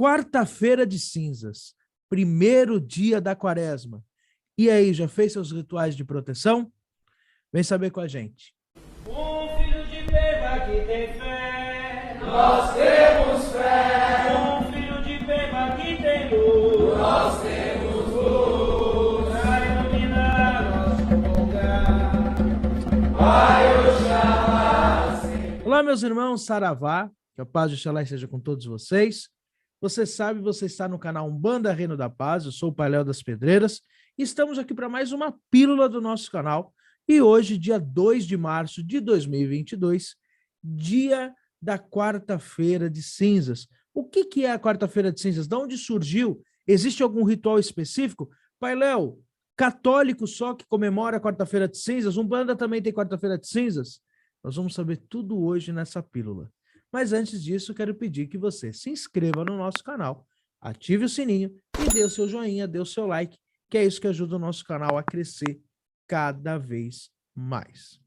Quarta-feira de cinzas, primeiro dia da quaresma. E aí, já fez seus rituais de proteção? Vem saber com a gente. Um filho de Beba que tem fé, nós temos fé. Um filho de Beba que tem luz, nós temos luz. Para iluminar nosso lugar, Vai Oxalá. Olá, meus irmãos, Saravá, que a paz de Oxalá esteja com todos vocês. Você sabe, você está no canal Umbanda Reino da Paz, eu sou o Pai Léo das Pedreiras, e estamos aqui para mais uma pílula do nosso canal. E hoje, dia 2 de março de 2022, dia da quarta-feira de cinzas. O que é a quarta-feira de cinzas? De onde surgiu? Existe algum ritual específico? Pai Léo, católico só que comemora a quarta-feira de cinzas? Umbanda também tem quarta-feira de cinzas? Nós vamos saber tudo hoje nessa pílula. Mas antes disso, quero pedir que você se inscreva no nosso canal, ative o sininho e dê o seu joinha, dê o seu like, que é isso que ajuda o nosso canal a crescer cada vez mais.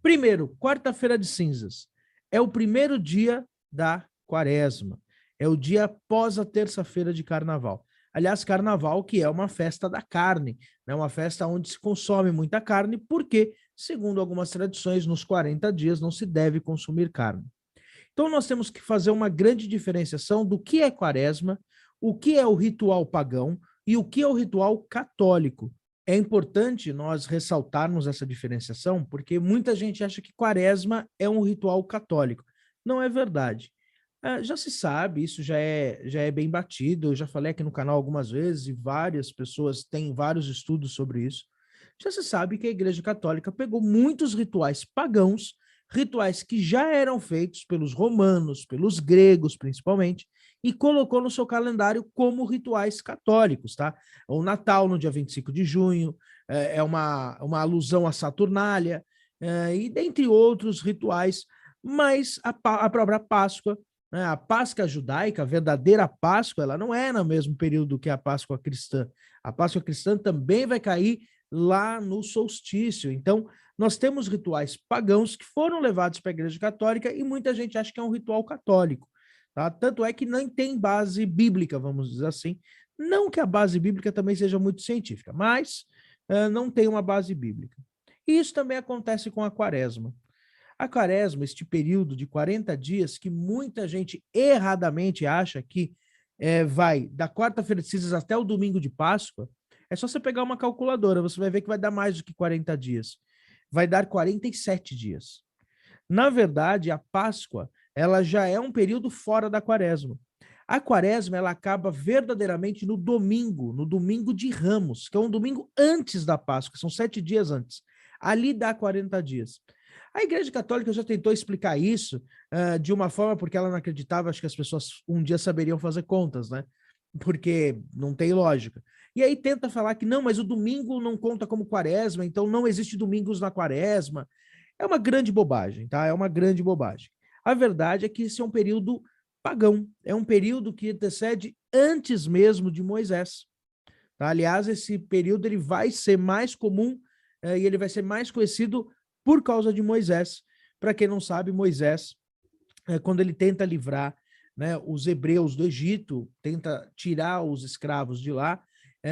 Primeiro, quarta-feira de cinzas. É o primeiro dia da quaresma. É o dia após a terça-feira de carnaval. Aliás, carnaval que é uma festa da carne, né? Uma festa onde se consome muita carne, porque, segundo algumas tradições, nos 40 dias não se deve consumir carne. Então, nós temos que fazer uma grande diferenciação do que é quaresma, o que é o ritual pagão e o que é o ritual católico. É importante nós ressaltarmos essa diferenciação, porque muita gente acha que quaresma é um ritual católico. Não é verdade. Já se sabe, isso já é bem batido, eu já falei aqui no canal algumas vezes e várias pessoas têm vários estudos sobre isso. Já se sabe que a Igreja Católica pegou muitos rituais pagãos, rituais que já eram feitos pelos romanos, pelos gregos principalmente, e colocou no seu calendário como rituais católicos, tá? O Natal no dia 25 de junho, é uma alusão à Saturnália, e dentre outros rituais, mas a própria Páscoa, né? A Páscoa judaica, a verdadeira Páscoa, ela não é no mesmo período que a Páscoa cristã. A Páscoa cristã também vai cair lá no solstício. Então, nós temos rituais pagãos que foram levados para a Igreja Católica e muita gente acha que é um ritual católico. Tá? Tanto é que nem tem base bíblica, vamos dizer assim. Não que a base bíblica também seja muito científica, mas não tem uma base bíblica. E isso também acontece com a quaresma. A quaresma, este período de 40 dias que muita gente erradamente acha que vai da quarta-feira de cinzas até o domingo de Páscoa, é só você pegar uma calculadora, você vai ver que vai dar mais do que 40 dias. Vai dar 47 dias. Na verdade, a Páscoa, ela já é um período fora da quaresma. A quaresma, ela acaba verdadeiramente no domingo de Ramos, que é um domingo antes da Páscoa, são 7 dias antes. Ali dá 40 dias. A Igreja Católica já tentou explicar isso de uma forma, porque ela não acreditava, acho que as pessoas um dia saberiam fazer contas, né? Porque não tem lógica. E aí tenta falar que não, mas o domingo não conta como quaresma, então não existe domingos na quaresma. É uma grande bobagem, tá? É uma grande bobagem. A verdade é que esse é um período pagão, é um período que antecede antes mesmo de Moisés. Tá? Aliás, esse período ele vai ser mais comum e ele vai ser mais conhecido por causa de Moisés. Para quem não sabe, Moisés, quando ele tenta livrar, né, os hebreus do Egito, tenta tirar os escravos de lá,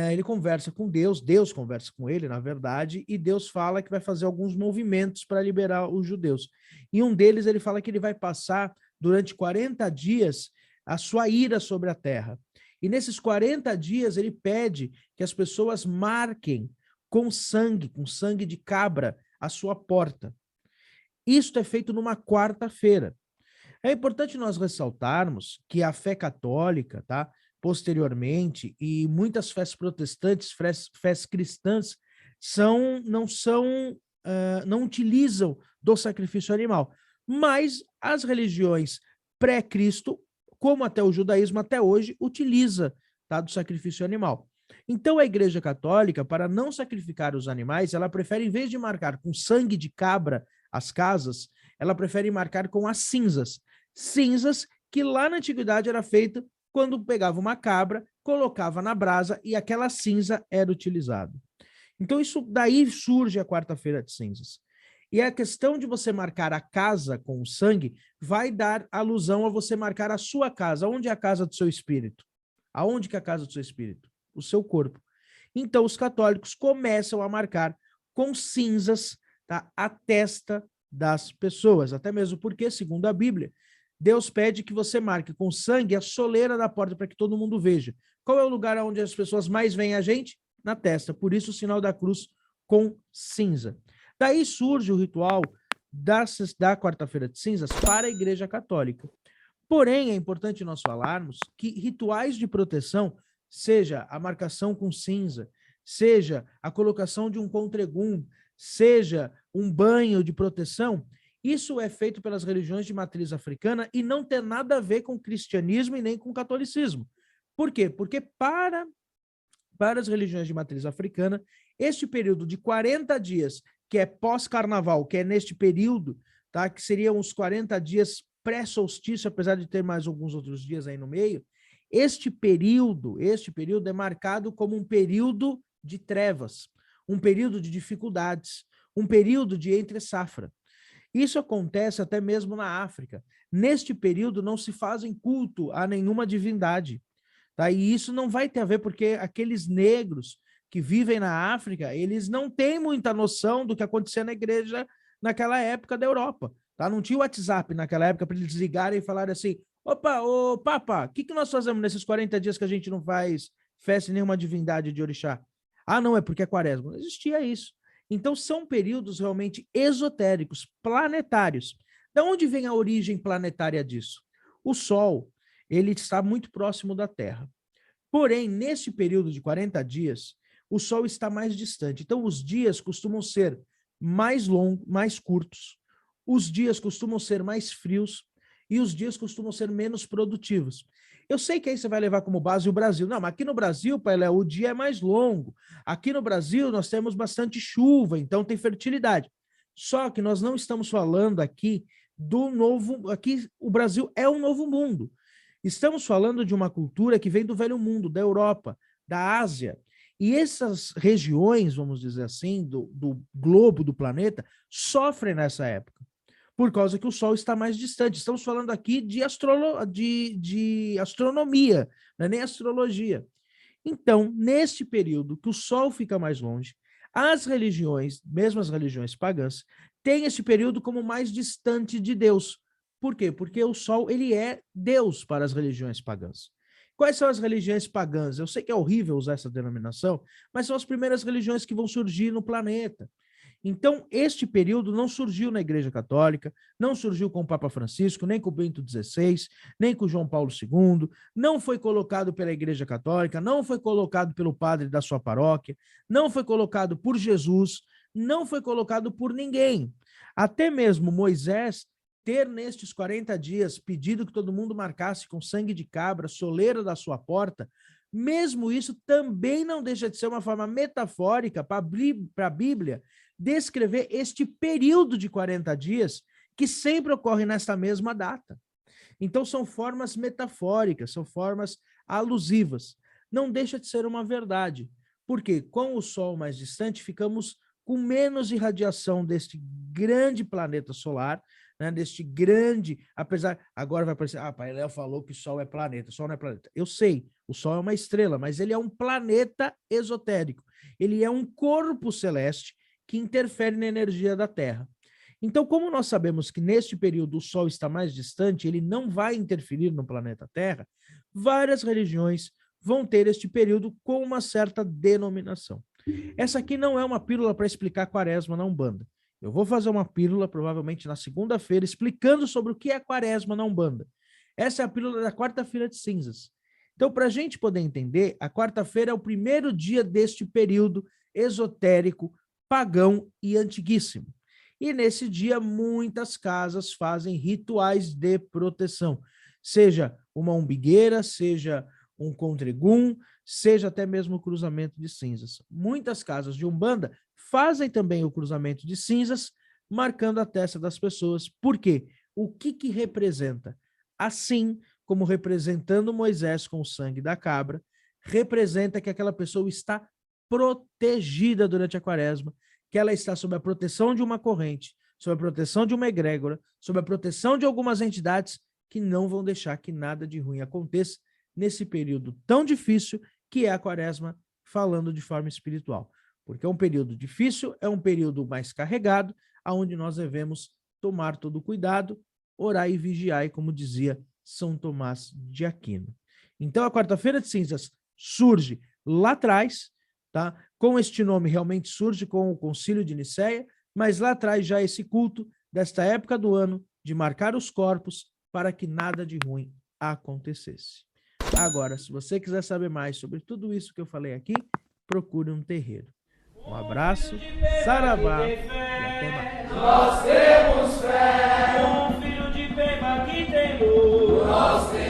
ele conversa com Deus, Deus conversa com ele, na verdade, e Deus fala que vai fazer alguns movimentos para liberar os judeus. E um deles, ele fala que ele vai passar, durante 40 dias, a sua ira sobre a terra. E nesses 40 dias, ele pede que as pessoas marquem com sangue de cabra, a sua porta. Isso é feito numa quarta-feira. É importante nós ressaltarmos que a fé católica, tá, posteriormente, e muitas fés protestantes, fés cristãs, não utilizam do sacrifício animal. Mas as religiões pré-Cristo, como até o judaísmo até hoje, utiliza, tá, do sacrifício animal. Então, a Igreja Católica, para não sacrificar os animais, ela prefere, em vez de marcar com sangue de cabra as casas, ela prefere marcar com as cinzas. Cinzas que lá na antiguidade era feita quando pegava uma cabra, colocava na brasa e aquela cinza era utilizada. Então, isso daí surge a quarta-feira de cinzas. E a questão de você marcar a casa com o sangue vai dar alusão a você marcar a sua casa. Onde é a casa do seu espírito? Aonde que é a casa do seu espírito? O seu corpo. Então, os católicos começam a marcar com cinzas, tá, a testa das pessoas. Até mesmo porque, segundo a Bíblia, Deus pede que você marque com sangue a soleira da porta para que todo mundo veja. Qual é o lugar onde as pessoas mais veem a gente? Na testa. Por isso, o sinal da cruz com cinza. Daí surge o ritual da quarta-feira de cinzas para a Igreja Católica. Porém, é importante nós falarmos que rituais de proteção, seja a marcação com cinza, seja a colocação de um contregum, seja um banho de proteção, isso é feito pelas religiões de matriz africana e não tem nada a ver com cristianismo e nem com catolicismo. Por quê? Porque para as religiões de matriz africana, este período de 40 dias, que é pós-carnaval, que é neste período, tá? Que seriam os 40 dias pré-solstício, apesar de ter mais alguns outros dias aí no meio, este período é marcado como um período de trevas, um período de dificuldades, um período de entre-safra. Isso acontece até mesmo na África. Neste período não se fazem culto a nenhuma divindade, tá? E isso não vai ter a ver porque aqueles negros que vivem na África, eles não têm muita noção do que acontecia na igreja naquela época da Europa, tá? Não tinha o WhatsApp naquela época para eles ligarem e falarem assim, opa, ô Papa, o que nós fazemos nesses 40 dias que a gente não faz festa em nenhuma divindade de orixá? Ah, não, é porque é quaresma. Não existia isso. Então, são períodos realmente esotéricos, planetários. Da onde vem a origem planetária disso? O Sol, ele está muito próximo da Terra. Porém, neste período de 40 dias, o Sol está mais distante. Então, os dias costumam ser mais longos, mais curtos. Os dias costumam ser mais frios e os dias costumam ser menos produtivos. Eu sei que aí você vai levar como base o Brasil. Não, mas aqui no Brasil, Pai Léo, o dia é mais longo. Aqui no Brasil nós temos bastante chuva, então tem fertilidade. Só que nós não estamos falando aqui do novo... Aqui o Brasil é um novo mundo. Estamos falando de uma cultura que vem do velho mundo, da Europa, da Ásia. E essas regiões, vamos dizer assim, do globo, do planeta, sofrem nessa época, por causa que o Sol está mais distante. Estamos falando aqui de astronomia, não é nem astrologia. Então, neste período que o Sol fica mais longe, as religiões, mesmo as religiões pagãs, têm esse período como mais distante de Deus. Por quê? Porque o Sol, ele é Deus para as religiões pagãs. Quais são as religiões pagãs? Eu sei que é horrível usar essa denominação, mas são as primeiras religiões que vão surgir no planeta. Então, este período não surgiu na Igreja Católica, não surgiu com o Papa Francisco, nem com o Bento XVI, nem com o João Paulo II, não foi colocado pela Igreja Católica, não foi colocado pelo padre da sua paróquia, não foi colocado por Jesus, não foi colocado por ninguém. Até mesmo Moisés ter nestes 40 dias pedido que todo mundo marcasse com sangue de cabra, soleira da sua porta, mesmo isso também não deixa de ser uma forma metafórica para a Bíblia descrever este período de 40 dias que sempre ocorre nesta mesma data. Então, são formas metafóricas, são formas alusivas. Não deixa de ser uma verdade, porque com o Sol mais distante, ficamos com menos irradiação deste grande planeta solar, né, deste grande, apesar, agora vai parecer, Pai Léo falou que o Sol é planeta, o Sol não é planeta. Eu sei, o Sol é uma estrela, mas ele é um planeta esotérico. Ele é um corpo celeste que interfere na energia da Terra. Então, como nós sabemos que neste período o Sol está mais distante, ele não vai interferir no planeta Terra, várias religiões vão ter este período com uma certa denominação. Essa aqui não é uma pílula para explicar a quaresma na Umbanda. Eu vou fazer uma pílula, provavelmente na segunda-feira, explicando sobre o que é a quaresma na Umbanda. Essa é a pílula da quarta-feira de cinzas. Então, para a gente poder entender, a quarta-feira é o primeiro dia deste período esotérico, pagão e antiguíssimo. E nesse dia, muitas casas fazem rituais de proteção, seja uma umbigueira, seja um contregum, seja até mesmo o cruzamento de cinzas. Muitas casas de Umbanda fazem também o cruzamento de cinzas, marcando a testa das pessoas. Por quê? O que representa? Assim como representando Moisés com o sangue da cabra, representa que aquela pessoa está protegida durante a quaresma, que ela está sob a proteção de uma corrente, sob a proteção de uma egrégora, sob a proteção de algumas entidades que não vão deixar que nada de ruim aconteça nesse período tão difícil que é a Quaresma, falando de forma espiritual. Porque é um período difícil, é um período mais carregado, onde nós devemos tomar todo o cuidado, orar e vigiar, como dizia São Tomás de Aquino. Então, a quarta-feira de cinzas surge lá atrás, tá? Com este nome realmente surge com o Concílio de Nicéia, mas lá atrás já esse culto desta época do ano de marcar os corpos para que nada de ruim acontecesse. Agora, se você quiser saber mais sobre tudo isso que eu falei aqui, procure um terreiro. Um abraço, saravá e até mais. Nós temos fé. Um filho de Pema que tem luz. Nós temos